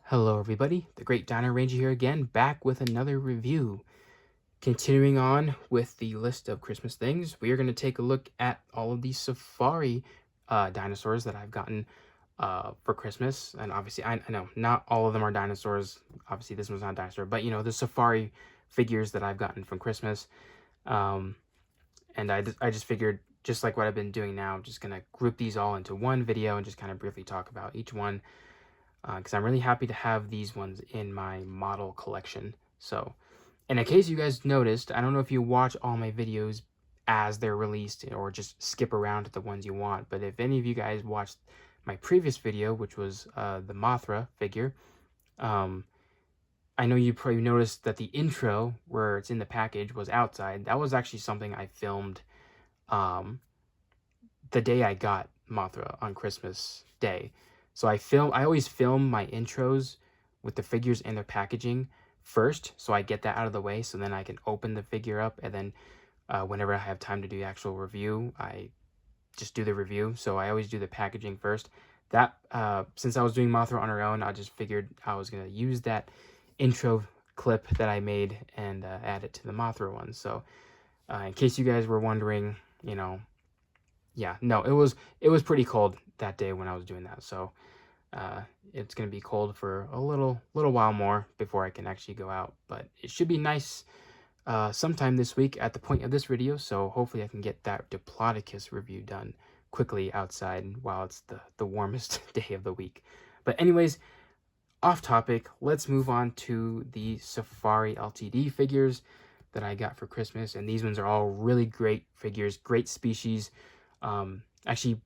Hello everybody, the Great Dino Ranger here again, back with another review. Continuing on with the list of Christmas things, we are going to take a look at all of these safari dinosaurs that I've gotten for Christmas. And obviously, I know not all of them are dinosaurs. Obviously, this one's not a dinosaur, but you know, the safari figures that I've gotten from Christmas. Um, and I just figured, just like what I've been doing now, I'm just going to group these all into one video and just kind of briefly talk about each one, because I'm really happy to have these ones in my model collection. So, and in case you guys noticed, I don't know if you watch all my videos as they're released or just skip around to the ones you want, but if any of you guys watched my previous video, which was the Mothra figure, um, I know you probably noticed that the intro where it's in the package was outside. That was actually something I filmed um, the day I got Mothra on Christmas Day. So I always film my intros with the figures and their packaging first, so I get that out of the way, so then I can open the figure up, and then whenever I have time to do the actual review, I just do the review. So I always do the packaging first. That since I was doing Mothra on her own, I just figured I was gonna use that intro clip that I made and add it to the Mothra one. So in case you guys were wondering, you know, yeah, no, it was pretty cold that day when I was doing that. So it's gonna be cold for a little while more before I can actually go out. But it should be nice sometime this week at the point of this video. So hopefully I can get that Diplodocus review done quickly outside while it's the warmest day of the week. But anyways, off topic, let's move on to the Safari LTD figures that I got for Christmas. And these ones are all really great figures, great species. Actually,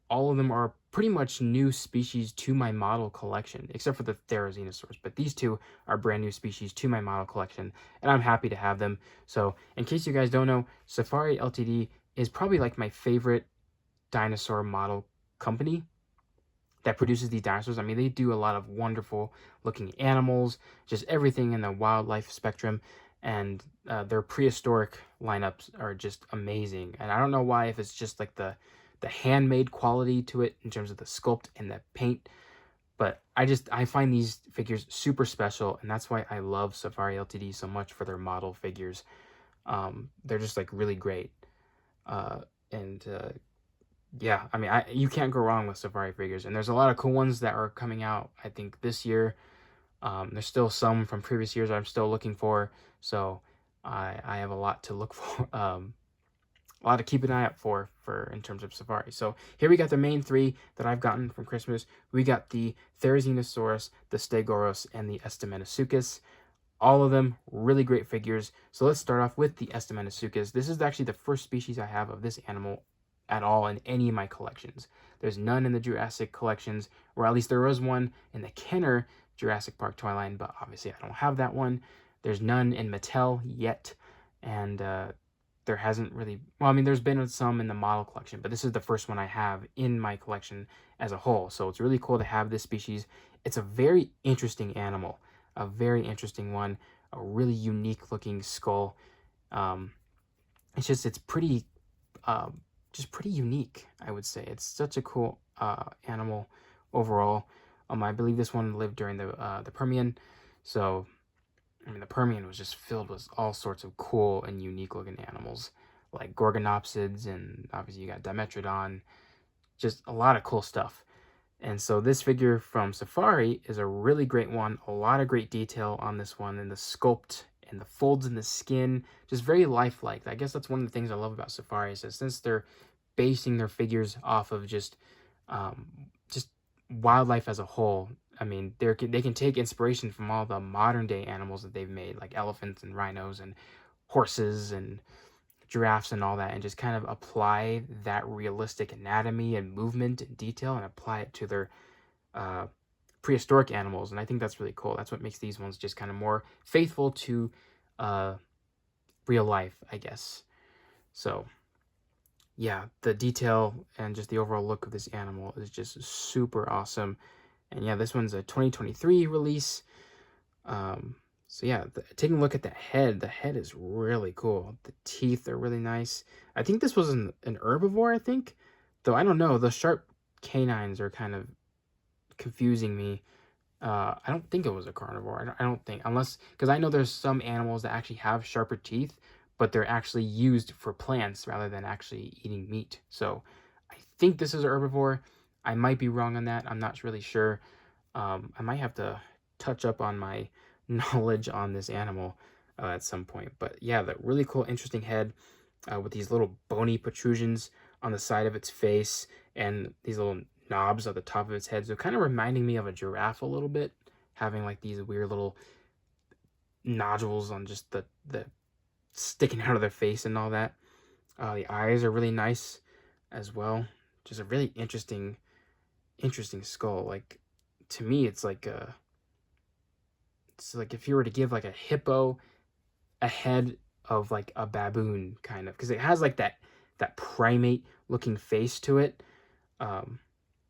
all of them are pretty much new species to my model collection, except for the Therizinosaurus. But these two are brand new species to my model collection, and I'm happy to have them. So, in case you guys don't know, Safari Ltd is probably like my favorite dinosaur model company that produces these dinosaurs. I mean, they do a lot of wonderful looking animals, just everything in the wildlife spectrum, and their prehistoric lineups are just amazing. And I don't know why, if it's just like the handmade quality to it in terms of the sculpt and the paint, but I find these figures super special, and that's why I love Safari Ltd so much for their model figures. They're just like really great. And Yeah, I mean, you can't go wrong with Safari figures, and there's a lot of cool ones that are coming out, I think, this year. There's still some from previous years I'm still looking for, so I have a lot to look for, a lot to keep an eye out for in terms of Safari. So here we got the main three that I've gotten from Christmas. We got the Therizinosaurus, the Stegouros, and the Estemmenosuchus. All of them really great figures. So let's start off with the Estemmenosuchus. This is actually the first species I have of this animal at all in any of my collections. There's none in the Jurassic collections, or at least there was one in the Kenner Jurassic Park toy line, but obviously I don't have that one. There's none in Mattel yet, and there hasn't really, well, I mean, there's been some in the model collection, but this is the first one I have in my collection as a whole. So it's really cool to have this species. It's a very interesting animal, a very interesting one, a really unique looking skull. It's pretty, just pretty unique, I would say. It's such a cool animal overall. I believe this one lived during the Permian, so I mean, the Permian was just filled with all sorts of cool and unique looking animals, like Gorgonopsids, and obviously you got Dimetrodon, just a lot of cool stuff. And so this figure from Safari is a really great one, a lot of great detail on this one, and the sculpt and the folds in the skin, just very lifelike. I guess that's one of the things I love about Safari, is that since they're basing their figures off of just wildlife as a whole, I mean, they can take inspiration from all the modern day animals that they've made, like elephants and rhinos and horses and giraffes and all that, and just kind of apply that realistic anatomy and movement and detail and apply it to their uh, prehistoric animals. And I think that's really cool. That's what makes these ones just kind of more faithful to uh, real life, I guess. So yeah, the detail and just the overall look of this animal is just super awesome. And yeah, this one's a 2023 release. So yeah, taking a look at the head is really cool. The teeth are really nice. I think this was an herbivore, I think. Though I don't know, the sharp canines are kind of confusing me. I don't think it was a carnivore. I don't think, unless, because I know there's some animals that actually have sharper teeth, but they're actually used for plants rather than actually eating meat. So I think this is a herbivore. I might be wrong on that. I'm not really sure. I might have to touch up on my knowledge on this animal at some point. But yeah, the really cool, interesting head with these little bony protrusions on the side of its face and these little knobs at the top of its head. So kind of reminding me of a giraffe a little bit, having like these weird little nodules on just the sticking out of their face and all that. The eyes are really nice as well. Just a really interesting skull. Like, to me, it's like if you were to give like a hippo a head of like a baboon, kind of, because it has like that primate looking face to it, um,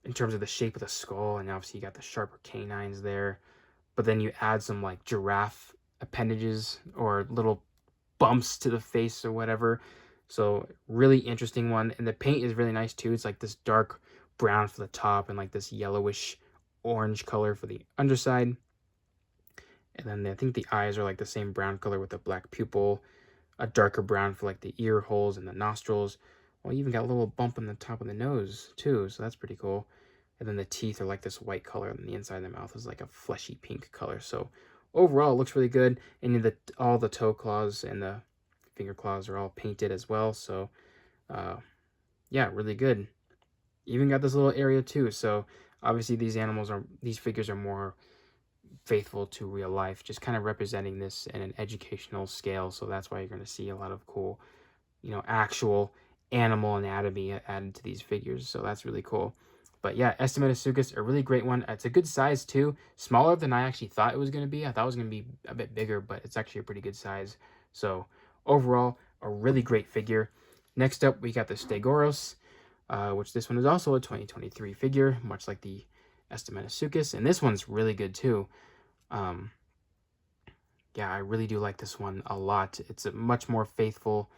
in terms of the shape of the skull, and obviously you got the sharper canines there. But then you add some like giraffe appendages or little bumps to the face or whatever. So really interesting one, and the paint is really nice too. It's like this dark brown for the top and like this yellowish orange color for the underside. And then I think the eyes are like the same brown color with a black pupil, a darker brown for like the ear holes and the nostrils. Well, you even got a little bump on the top of the nose too, so that's pretty cool. And then the teeth are like this white color, and the inside of the mouth is like a fleshy pink color. So overall, it looks really good. And all the toe claws and the finger claws are all painted as well. So yeah, really good. Even got this little area too. So obviously these figures are more faithful to real life, just kind of representing this in an educational scale. So that's why you're going to see a lot of cool, actual animal anatomy added to these figures. So that's really cool. But yeah, Estemmenosuchus, a really great one. It's a good size too, smaller than I actually thought it was going to be. I thought it was going to be a bit bigger, but it's actually a pretty good size. So overall, a really great figure. Next up, we got the Stegouros, which this one is also a 2023 figure, much like the Estemmenosuchus, and this one's really good too. Um, yeah, I really do like this one a lot. It's a much more faithful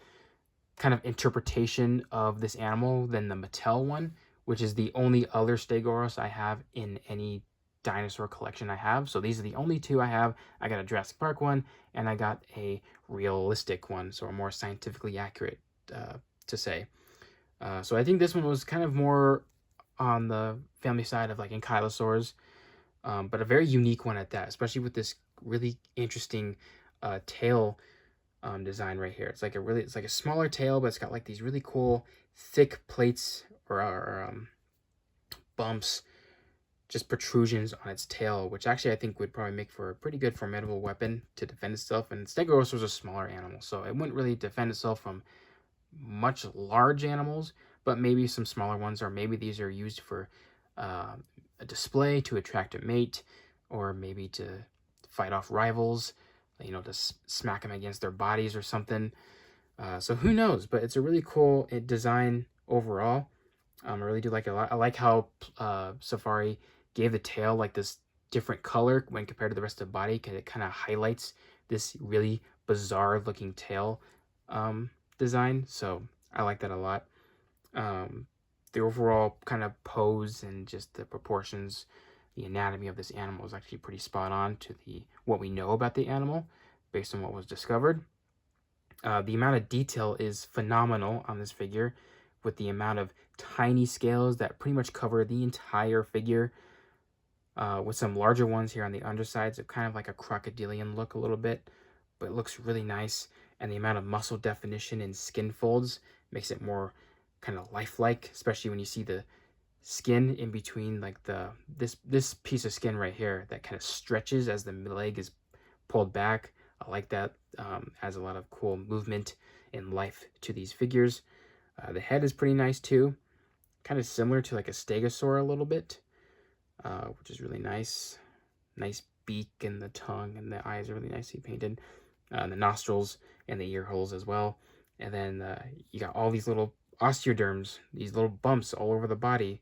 kind of interpretation of this animal than the Mattel one, which is the only other Stegouros I have in any dinosaur collection I have. So these are the only two I have. I got a Jurassic Park one, and I got a realistic one, so a more scientifically accurate, to say. So I think this one was kind of more on the family side of like ankylosaurs, but a very unique one at that, especially with this really interesting tail design right here. It's like a smaller tail, but it's got like these really cool thick plates or bumps, just protrusions on its tail, which actually I think would probably make for a pretty good formidable weapon to defend itself. And Stegouros was a smaller animal, so it wouldn't really defend itself from much large animals, but maybe some smaller ones, or maybe these are used for a display to attract a mate, or maybe to fight off rivals, to smack them against their bodies or something. So who knows? But it's a really cool design overall. I really do like it a lot. I like how Safari gave the tail like this different color when compared to the rest of the body, because it kind of highlights this really bizarre looking tail design. So I like that a lot. The overall kind of pose and just the proportions, the anatomy of this animal is actually pretty spot on to what we know about the animal based on what was discovered. The amount of detail is phenomenal on this figure, with the amount of tiny scales that pretty much cover the entire figure, with some larger ones here on the undersides of kind of like a crocodilian look a little bit, but it looks really nice. And the amount of muscle definition and skin folds makes it more kind of lifelike, especially when you see the skin in between, like this piece of skin right here that kind of stretches as the leg is pulled back. I like that. Adds a lot of cool movement and life to these figures. The head is pretty nice too, kind of similar to like a stegosaur a little bit, which is really nice. Nice beak, and the tongue and the eyes are really nicely painted. The nostrils and the ear holes as well. And then you got all these little osteoderms, these little bumps all over the body,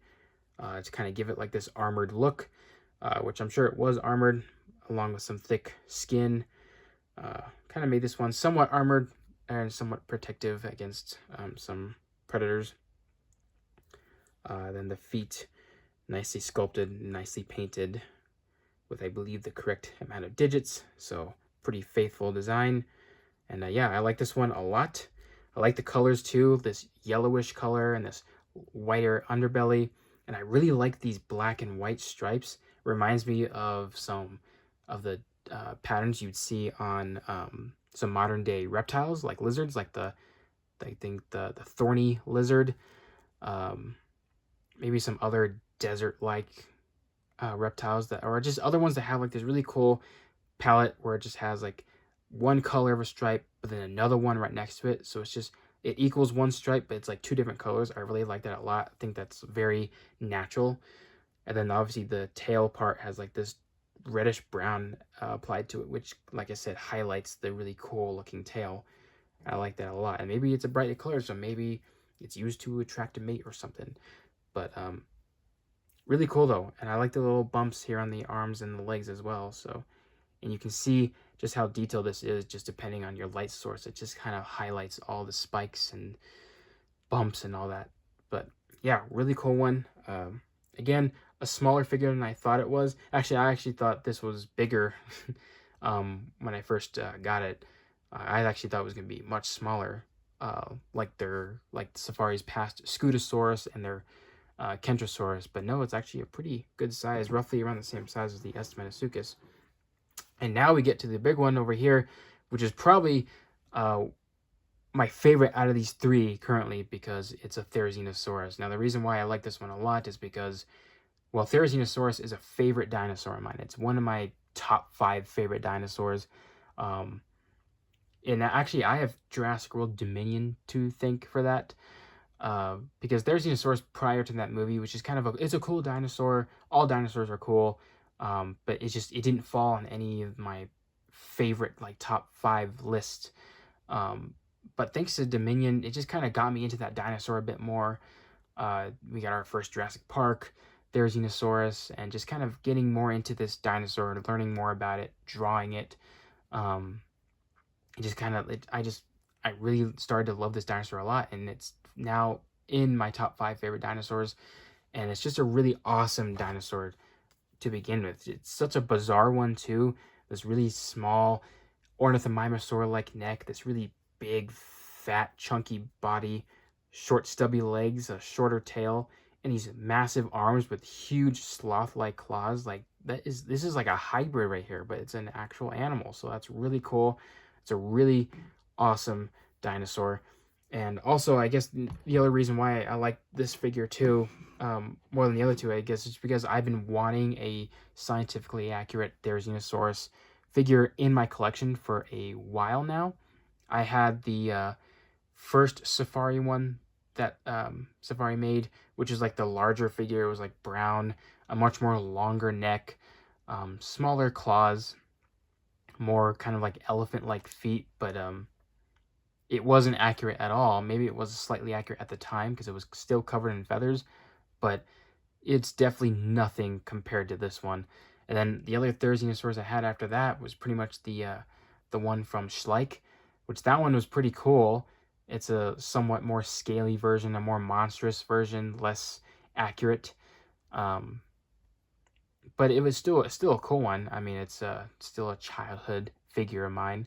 to kind of give it like this armored look, which I'm sure it was armored, along with some thick skin. Kind of made this one somewhat armored and somewhat protective against some predators. Then the feet, nicely sculpted, nicely painted. with, I believe, the correct amount of digits. So pretty faithful design. And yeah, I like this one a lot. I like the colors too, this yellowish color and this whiter underbelly. And I really like these black and white stripes. Reminds me of some of the patterns you'd see on some modern day reptiles like lizards, like I think the thorny lizard, um, maybe some other desert like reptiles that, or just other ones that have like this really cool palette where it just has like one color of a stripe, but then another one right next to it. So it's just, it equals one stripe, but it's like two different colors. I really like that a lot. I think that's very natural. And then obviously the tail part has like this reddish brown applied to it, which, like I said, highlights the really cool looking tail. I like that a lot. And maybe it's a bright color, so maybe it's used to attract a mate or something. But really cool though. And I like the little bumps here on the arms and the legs as well. So, and you can see just how detailed this is just depending on your light source. It just kind of highlights all the spikes and bumps and all that. But yeah, really cool one. Again, a smaller figure than I thought it was. Actually, I actually thought this was bigger when I first got it. I actually thought it was going to be much smaller, like Safari's past Scutosaurus and their Kentrosaurus. But no, it's actually a pretty good size, roughly around the same size as the Estemmenosuchus. And now we get to the big one over here, which is probably my favorite out of these three currently because it's a Therizinosaurus. Now, the reason why I like this one a lot is because, well, Therizinosaurus is a favorite dinosaur of mine. It's one of my top 5 favorite dinosaurs. And actually, I have Jurassic World Dominion to thank for that. Because Therizinosaurus prior to that movie, which is kind of it's a cool dinosaur. All dinosaurs are cool. But it didn't fall on any of my favorite like top 5 lists. But thanks to Dominion, it just kind of got me into that dinosaur a bit more. We got our first Jurassic Park, Therizinosaurus, and just kind of getting more into this dinosaur and learning more about it, drawing it. It just kind of, I really started to love this dinosaur a lot, and it's now in my top 5 favorite dinosaurs. And it's just a really awesome dinosaur to begin with. It's such a bizarre one too. This really small ornithomimosaur-like neck, this really big, fat, chunky body, short, stubby legs, a shorter tail, and these massive arms with huge sloth-like claws. Like this is like a hybrid right here, but it's an actual animal. So that's really cool. It's a really awesome dinosaur. And also, I guess the other reason why I like this figure too, more than the other two, I guess, is because I've been wanting a scientifically accurate Therizinosaurus figure in my collection for a while now. I had the first Safari one that Safari made, which is like the larger figure. It was like brown, a much more longer neck, smaller claws, more kind of like elephant-like feet, but it wasn't accurate at all. Maybe it was slightly accurate at the time because it was still covered in feathers, but it's definitely nothing compared to this one. And then the other Therizinosaurs I had after that was pretty much the one from Schleich, which that one was pretty cool. It's a somewhat more scaly version, a more monstrous version, less accurate. But it was still a cool one. I mean, it's still a childhood figure of mine.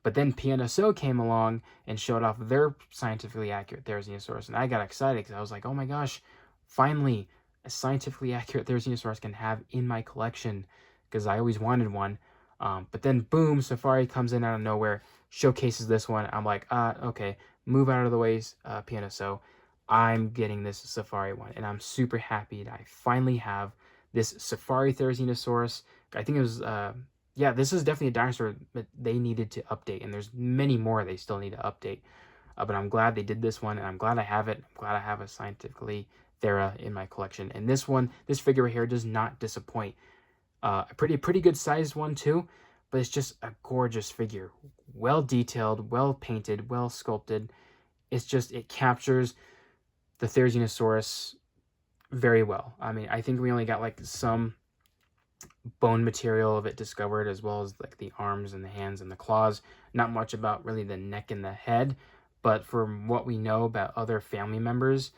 But then PNSO came along and showed off their scientifically accurate Therizinosaurus, and I got excited because I was like, oh my gosh, finally, a scientifically accurate Therizinosaurus can have in my collection, because I always wanted one. But then, boom, Safari comes in out of nowhere, showcases this one. I'm like, okay, move out of the way, PNSO. I'm getting this Safari one, and I'm super happy that I finally have this Safari Therizinosaurus. I think it was... yeah, this is definitely a dinosaur that they needed to update, and there's many more they still need to update. But I'm glad they did this one, and I'm glad I have it. I'm glad I have a scientifically Thera in my collection. And this one, this figure right here does not disappoint. A pretty good sized one too, but it's just a gorgeous figure. Well detailed, well painted, well sculpted. It's just, it captures the Therizinosaurus very well. I mean, I think we only got like some bone material of it discovered, as well as like the arms and the hands and the claws. Not much about really the neck and the head, but from what we know about other family members,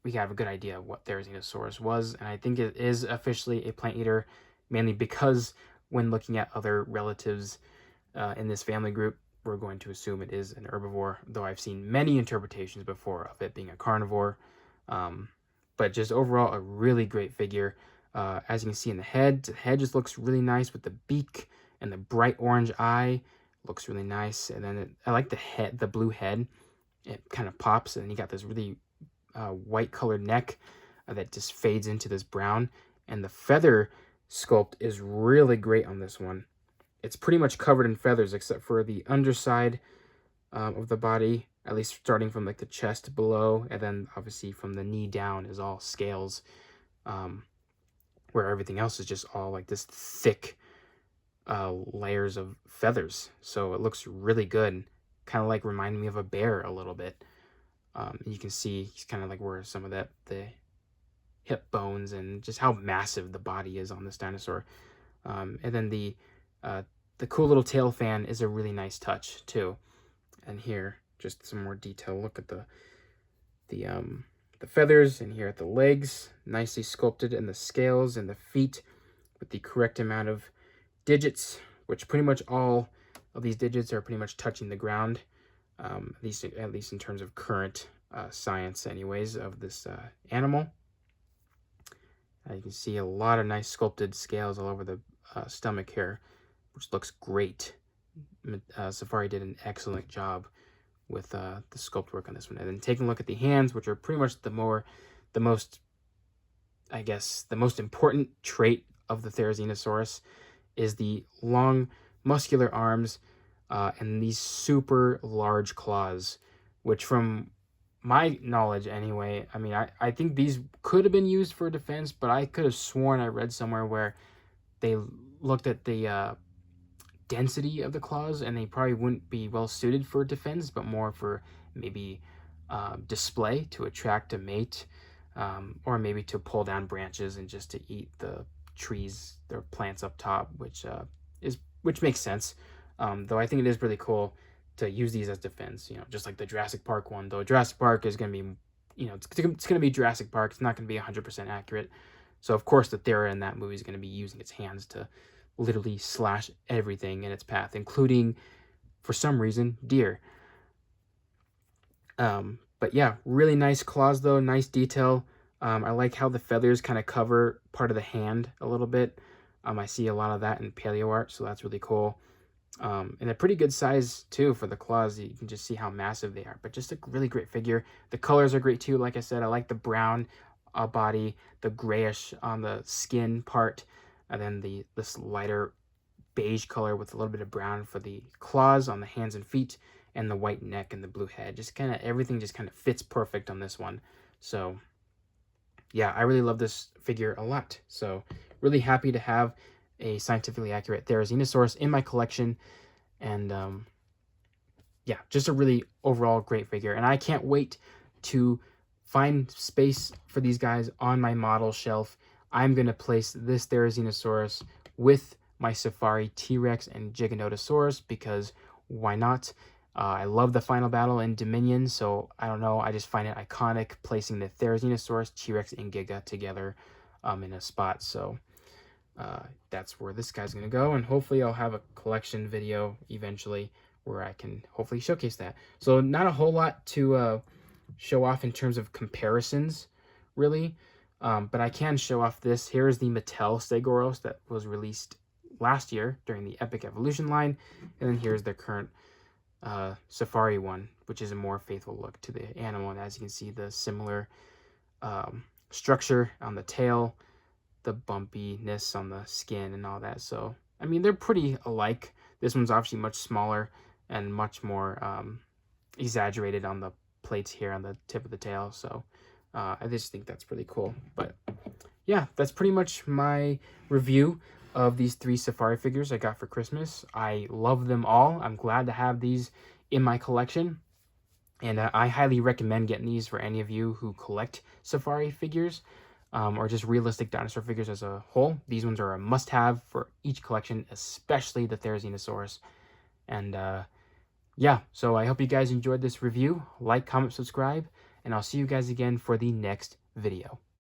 we we have a good idea of what Therizinosaurus was, and I think it is officially a plant eater, mainly because when looking at other relatives in this family group, we're going to assume it is an herbivore, though I've seen many interpretations before of it being a carnivore. But just overall, a really great figure. As you can see in the head just looks really nice with the beak and the bright orange eye. Looks really nice. And then I like the head, the blue head. It kind of pops, and you got this really white colored neck that just fades into this brown. And the feather sculpt is really great on this one. It's pretty much covered in feathers except for the underside of the body, at least starting from like the chest below, and then obviously from the knee down is all scales, where everything else is just all like this thick layers of feathers. So it looks really good, kind of like reminding me of a bear a little bit. And you can see he's kind of like where some of the hip bones and just how massive the body is on this dinosaur. And then the cool little tail fan is a really nice touch too. And here, just some more detail. Look at the feathers, and here at the legs, nicely sculpted, and the scales and the feet with the correct amount of digits, which pretty much all of these digits are pretty much touching the ground, at least in terms of current science, anyways, of this animal. You can see a lot of nice sculpted scales all over the stomach here, which looks great. Safari did an excellent job with the sculpt work on this one. And then taking a look at the hands, which are pretty much the most important trait of the Therizinosaurus, is the long muscular arms and these super large claws, which from my knowledge anyway, I mean, I think these could have been used for defense, but I could have sworn I read somewhere where they looked at the density of the claws, and they probably wouldn't be well suited for defense, but more for maybe display to attract a mate, or maybe to pull down branches and just to eat the trees or plants up top, which makes sense. Though I think it is really cool to use these as defense, just like the Jurassic Park one. Though Jurassic Park is going to be, it's going to be Jurassic Park. It's not going to be 100% accurate. So of course the Thera in that movie is going to be using its hands to literally slash everything in its path, including, for some reason, deer. But yeah, really nice claws though, nice detail. I like how the feathers kind of cover part of the hand a little bit. I see a lot of that in paleo art, so that's really cool. And a pretty good size too for the claws. You can just see how massive they are, but just a really great figure. The colors are great too. Like I said, I like the brown body, the grayish on the skin part, and then this lighter beige color with a little bit of brown for the claws on the hands and feet, and the white neck and the blue head. Just kind of everything just kind of fits perfect on this one. So yeah, I really love this figure a lot. So really happy to have a scientifically accurate Therizinosaurus in my collection. And yeah, just a really overall great figure. And I can't wait to find space for these guys on my model shelf. I'm going to place this Therizinosaurus with my Safari T-Rex and Giganotosaurus, because why not? I love the final battle in Dominion, so I don't know, I just find it iconic placing the Therizinosaurus, T-Rex, and Giga together in a spot. So that's where this guy's going to go, and hopefully I'll have a collection video eventually where I can hopefully showcase that. So not a whole lot to show off in terms of comparisons, really, but I can show off this. Here's the Mattel Stegouros that was released last year during the Epic Evolution line, and then here's the current Safari one, which is a more faithful look to the animal. And as you can see, the similar structure on the tail, the bumpiness on the skin, and all that. So I mean, they're pretty alike. This one's obviously much smaller and much more exaggerated on the plates here on the tip of the tail. So I just think that's pretty cool. But yeah, that's pretty much my review of these 3 Safari figures I got for Christmas. I love them all. I'm glad to have these in my collection, and I highly recommend getting these for any of you who collect Safari figures, or just realistic dinosaur figures as a whole. These ones are a must-have for each collection, especially the Therizinosaurus. And yeah, so I hope you guys enjoyed this review. Like, comment, subscribe, and I'll see you guys again for the next video.